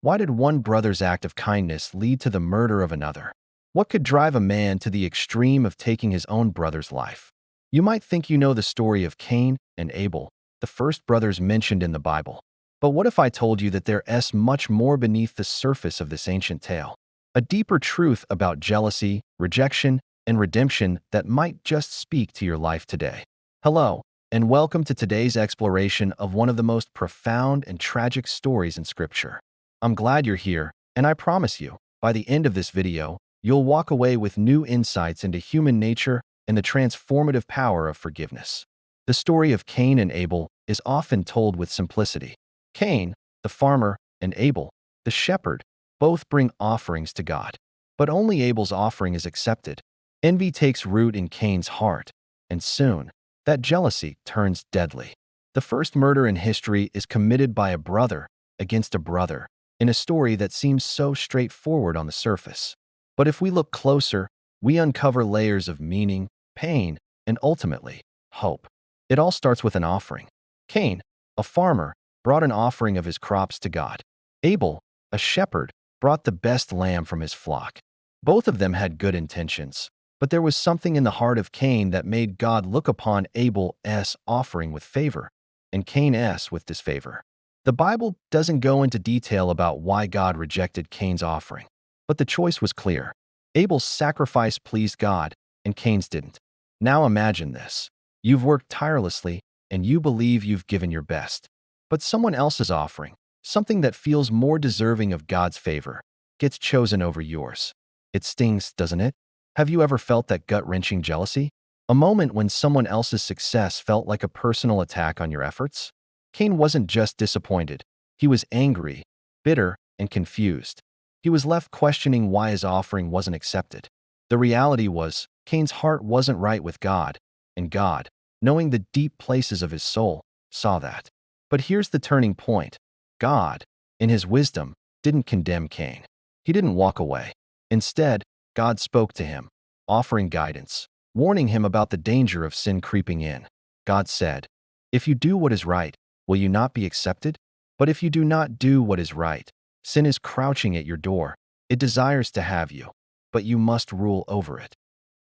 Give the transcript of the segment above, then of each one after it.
Why did one brother's act of kindness lead to the murder of another? What could drive a man to the extreme of taking his own brother's life? You might think you know the story of Cain and Abel, the first brothers mentioned in the Bible. But what if I told you that there's much more beneath the surface of this ancient tale? A deeper truth about jealousy, rejection, and redemption that might just speak to your life today. Hello, and welcome to today's exploration of one of the most profound and tragic stories in Scripture. I'm glad you're here, and I promise you, by the end of this video, you'll walk away with new insights into human nature and the transformative power of forgiveness. The story of Cain and Abel is often told with simplicity. Cain, the farmer, and Abel, the shepherd, both bring offerings to God. But only Abel's offering is accepted. Envy takes root in Cain's heart, and soon, that jealousy turns deadly. The first murder in history is committed by a brother against a brother, in a story that seems so straightforward on the surface. But if we look closer, we uncover layers of meaning, pain, and ultimately, hope. It all starts with an offering. Cain, a farmer, brought an offering of his crops to God. Abel, a shepherd, brought the best lamb from his flock. Both of them had good intentions, but there was something in the heart of Cain that made God look upon Abel's offering with favor and Cain's with disfavor. The Bible doesn't go into detail about why God rejected Cain's offering, but the choice was clear. Abel's sacrifice pleased God, and Cain's didn't. Now imagine this. You've worked tirelessly, and you believe you've given your best. But someone else's offering, something that feels more deserving of God's favor, gets chosen over yours. It stings, doesn't it? Have you ever felt that gut-wrenching jealousy? A moment when someone else's success felt like a personal attack on your efforts? Cain wasn't just disappointed. He was angry, bitter, and confused. He was left questioning why his offering wasn't accepted. The reality was, Cain's heart wasn't right with God, and God, knowing the deep places of his soul, saw that. But here's the turning point. God, in his wisdom, didn't condemn Cain. He didn't walk away. Instead, God spoke to him, offering guidance, warning him about the danger of sin creeping in. God said, "If you do what is right, will you not be accepted? But if you do not do what is right, sin is crouching at your door. It desires to have you, but you must rule over it."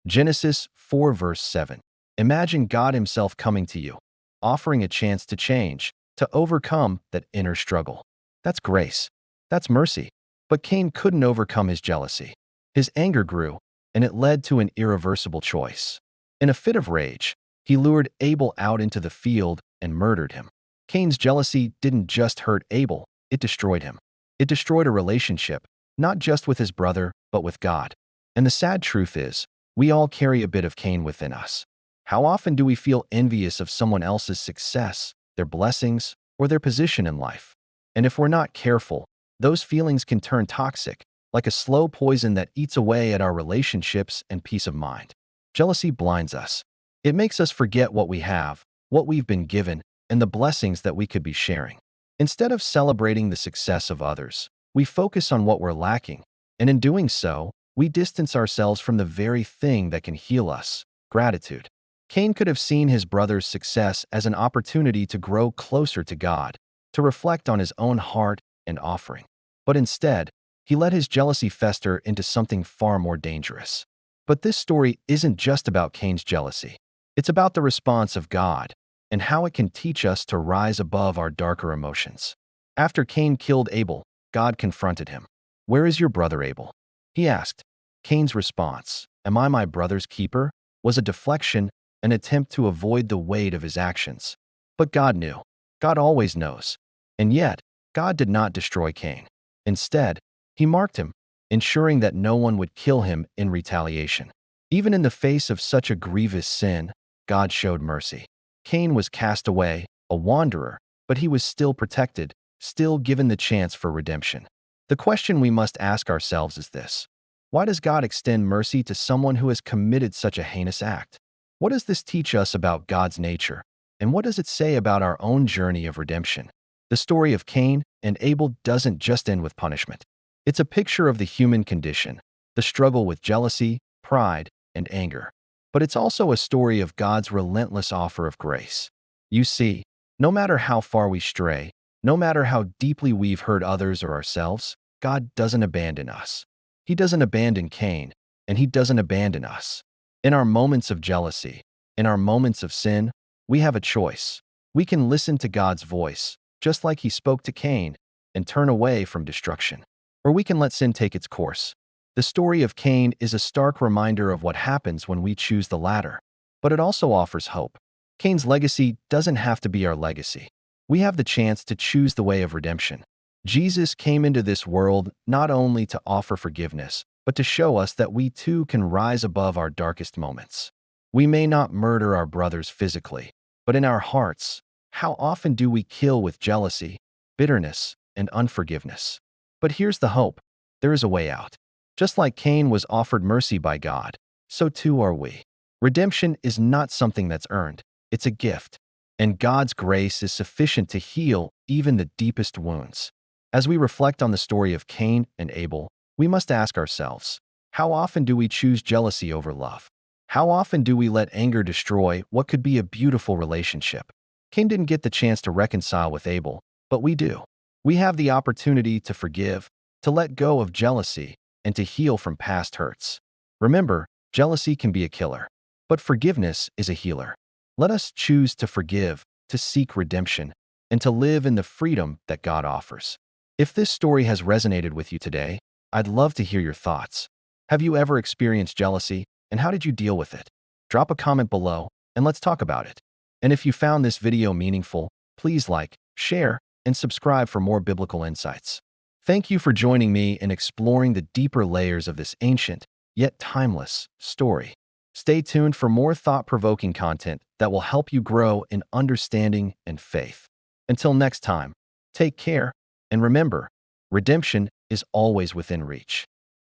Genesis 4 verse 7. Imagine God himself coming to you, offering a chance to change, to overcome that inner struggle. That's grace. That's mercy. But Cain couldn't overcome his jealousy. His anger grew, and it led to an irreversible choice. In a fit of rage, he lured Abel out into the field and murdered him. Cain's jealousy didn't just hurt Abel, it destroyed him. It destroyed a relationship, not just with his brother, but with God. And the sad truth is, we all carry a bit of Cain within us. How often do we feel envious of someone else's success, their blessings, or their position in life? And if we're not careful, those feelings can turn toxic, like a slow poison that eats away at our relationships and peace of mind. Jealousy blinds us. It makes us forget what we have, what we've been given, and the blessings that we could be sharing. Instead of celebrating the success of others, we focus on what we're lacking, and in doing so, we distance ourselves from the very thing that can heal us: gratitude. Cain could have seen his brother's success as an opportunity to grow closer to God, to reflect on his own heart and offering. But instead, he let his jealousy fester into something far more dangerous. But this story isn't just about Cain's jealousy. It's about the response of God and how it can teach us to rise above our darker emotions. After Cain killed Abel, God confronted him. "Where is your brother Abel?" he asked. Cain's response, "Am I my brother's keeper?" was a deflection, an attempt to avoid the weight of his actions. But God knew. God always knows. And yet, God did not destroy Cain. Instead, he marked him, ensuring that no one would kill him in retaliation. Even in the face of such a grievous sin, God showed mercy. Cain was cast away, a wanderer, but he was still protected, still given the chance for redemption. The question we must ask ourselves is this: why does God extend mercy to someone who has committed such a heinous act? What does this teach us about God's nature? And what does it say about our own journey of redemption? The story of Cain and Abel doesn't just end with punishment. It's a picture of the human condition, the struggle with jealousy, pride, and anger. But it's also a story of God's relentless offer of grace. You see, no matter how far we stray, No matter how deeply we've hurt others or ourselves, God doesn't abandon us. He doesn't abandon Cain, and he doesn't abandon us. In our moments of jealousy, in our moments of sin, we have a choice. We can listen to God's voice, just like he spoke to Cain, and turn away from destruction. Or we can let sin take its course. The story of Cain is a stark reminder of what happens when we choose the latter, but it also offers hope. Cain's legacy doesn't have to be our legacy. We have the chance to choose the way of redemption. Jesus came into this world not only to offer forgiveness, but to show us that we too can rise above our darkest moments. We may not murder our brothers physically, but in our hearts, how often do we kill with jealousy, bitterness, and unforgiveness? But here's the hope. There is a way out. Just like Cain was offered mercy by God, so too are we. Redemption is not something that's earned. It's a gift. And God's grace is sufficient to heal even the deepest wounds. As we reflect on the story of Cain and Abel, we must ask ourselves, how often do we choose jealousy over love? How often do we let anger destroy what could be a beautiful relationship? Cain didn't get the chance to reconcile with Abel, but we do. We have the opportunity to forgive, to let go of jealousy, and to heal from past hurts. Remember, jealousy can be a killer, but forgiveness is a healer. Let us choose to forgive, to seek redemption, and to live in the freedom that God offers. If this story has resonated with you today, I'd love to hear your thoughts. Have you ever experienced jealousy, and how did you deal with it? Drop a comment below, and let's talk about it. And if you found this video meaningful, please like, share, and subscribe for more biblical insights. Thank you for joining me in exploring the deeper layers of this ancient, yet timeless, story. Stay tuned for more thought-provoking content that will help you grow in understanding and faith. Until next time, take care, and remember, redemption is always within reach.